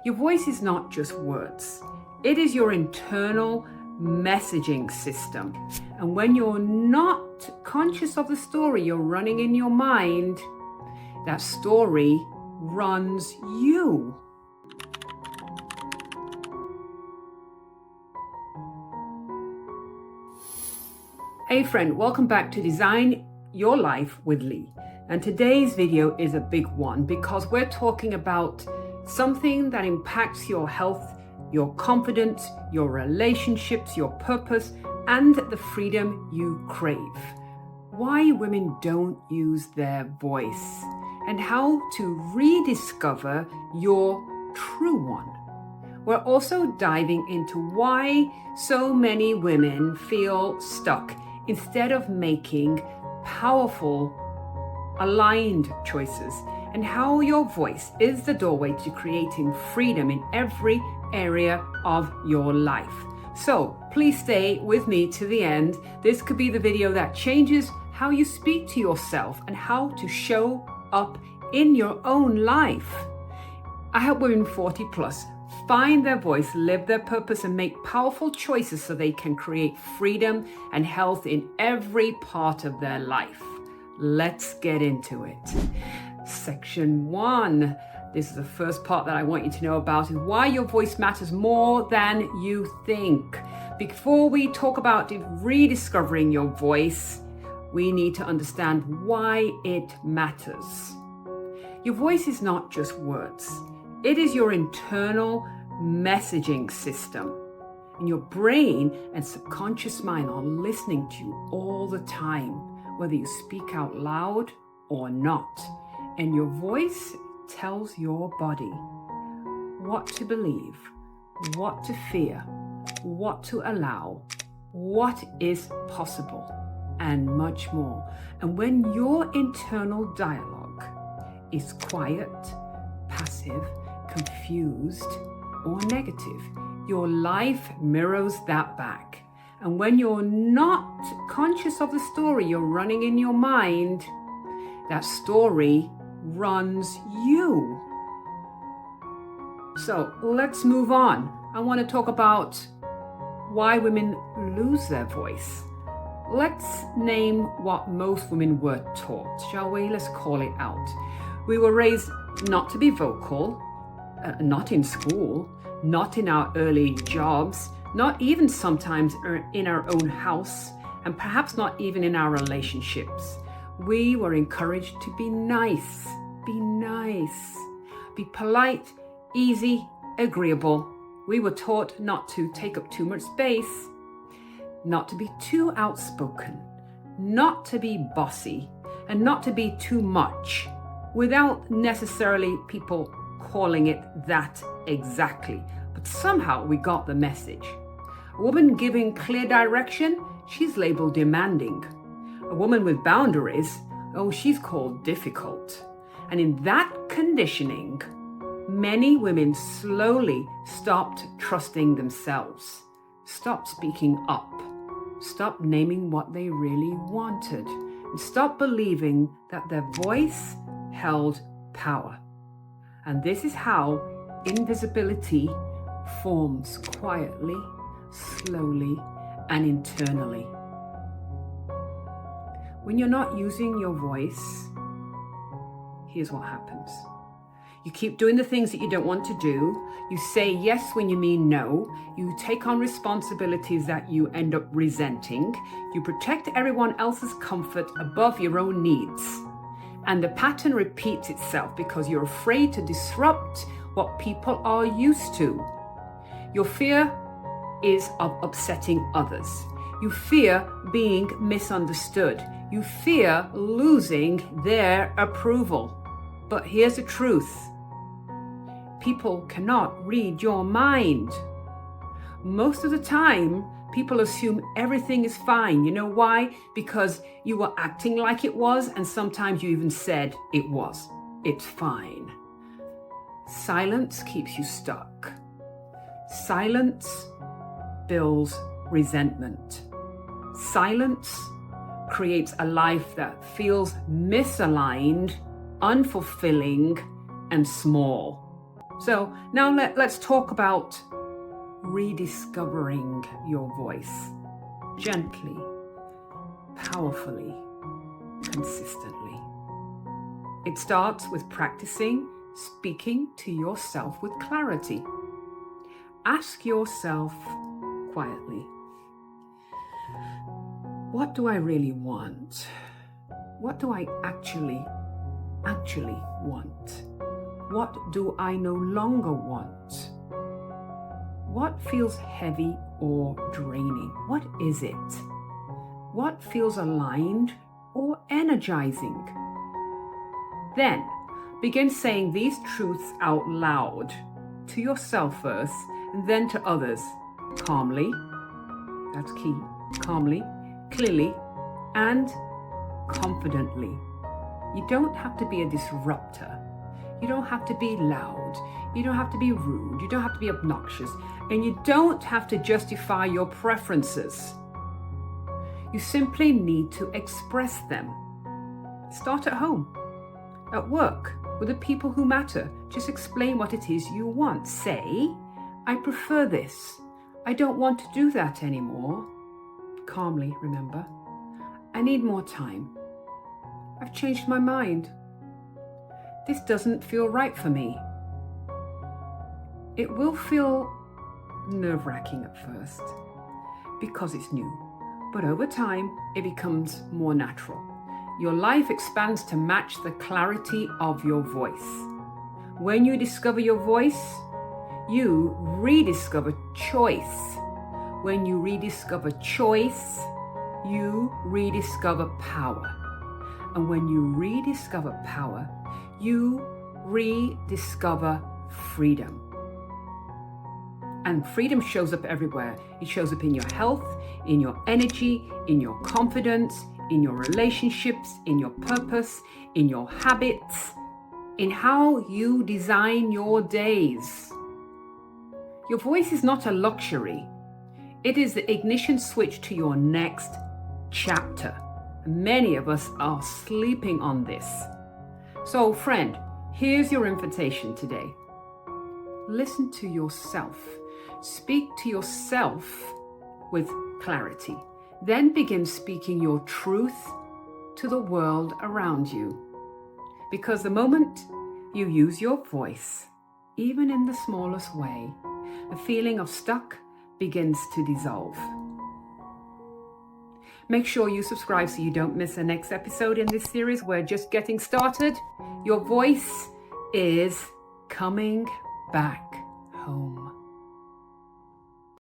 Your voice is not just words. It is your internal messaging system. And when you're not conscious of the story you're running in your mind, that story runs you. Hey friend, welcome back to Design Your Life with Lee. And today's video is a big one because we're talking about something that impacts your health, your confidence, your relationships, your purpose, and the freedom you crave. Why women don't use their voice and how to rediscover your true one. We're also diving into why so many women feel stuck instead of making powerful, aligned choices, and how your voice is the doorway to creating freedom in every area of your life. So please stay with me to the end. This could be the video that changes how you speak to yourself and how to show up in your own life. I help women 40 plus find their voice, live their purpose, and make powerful choices so they can create freedom and health in every part of their life. Let's get into it. Section 1. This is the first part that I want you to know about, is why your voice matters more than you think. Before we talk about rediscovering your voice, we need to understand why it matters. Your voice is not just words. It is your internal messaging system. And your brain and subconscious mind are listening to you all the time, whether you speak out loud or not. And your voice tells your body what to believe, what to fear, what to allow, what is possible, and much more. And when your internal dialogue is quiet, passive, confused, or negative, your life mirrors that back. And when you're not conscious of the story you're running in your mind, that story runs you. So let's move on. I want to talk about why women lose their voice. Let's name what most women were taught, shall we? Let's call it out. We were raised not to be vocal, not in school, not in our early jobs, not even sometimes in our own house, and perhaps not even in our relationships. We were encouraged to be nice, be polite, easy, agreeable. We were taught not to take up too much space, not to be too outspoken, not to be bossy, and not to be too much, without necessarily people calling it that exactly. But somehow we got the message. A woman giving clear direction, she's labeled demanding. A woman with boundaries, oh, she's called difficult. And in that conditioning, many women slowly stopped trusting themselves, stopped speaking up, stopped naming what they really wanted, and stopped believing that their voice held power. And this is how invisibility forms quietly, slowly, and internally. When you're not using your voice, here's what happens. You keep doing the things that you don't want to do. You say yes when you mean no. You take on responsibilities that you end up resenting. You protect everyone else's comfort above your own needs. And the pattern repeats itself because you're afraid to disrupt what people are used to. Your fear is of upsetting others. You fear being misunderstood. You fear losing their approval. But here's the truth. People cannot read your mind. Most of the time, people assume everything is fine. You know why? Because you were acting like it was, and sometimes you even said it was. It's fine. Silence keeps you stuck. Silence builds resentment. Silence creates a life that feels misaligned, unfulfilling, and small. So now let's talk about rediscovering your voice gently, powerfully, consistently. It starts with practicing speaking to yourself with clarity. Ask yourself quietly, what do I really want? What do I actually want? What do I no longer want? What feels heavy or draining? What is it? What feels aligned or energizing? Then begin saying these truths out loud to yourself first and then to others. Calmly, that's key, calmly, clearly, and confidently. You don't have to be a disruptor. You don't have to be loud. You don't have to be rude. You don't have to be obnoxious. And you don't have to justify your preferences. You simply need to express them. Start at home, at work, with the people who matter. Just explain what it is you want. Say, I prefer this. I don't want to do that anymore. Calmly, remember. I need more time. I've changed my mind. This doesn't feel right for me. It will feel nerve-wracking at first because it's new, but over time it becomes more natural. Your life expands to match the clarity of your voice. When you discover your voice, you rediscover choice. When you rediscover choice, you rediscover power. And when you rediscover power, you rediscover freedom. And freedom shows up everywhere. It shows up in your health, in your energy, in your confidence, in your relationships, in your purpose, in your habits, in how you design your days. Your voice is not a luxury. It is the ignition switch to your next chapter. Many of us are sleeping on this. So, friend, here's your invitation today. Listen to yourself. Speak to yourself with clarity. Then begin speaking your truth to the world around you. Because the moment you use your voice, even in the smallest way, the feeling of stuck begins to dissolve. Make sure you subscribe so you don't miss the next episode in this series. We're just getting started. Your voice is coming back home.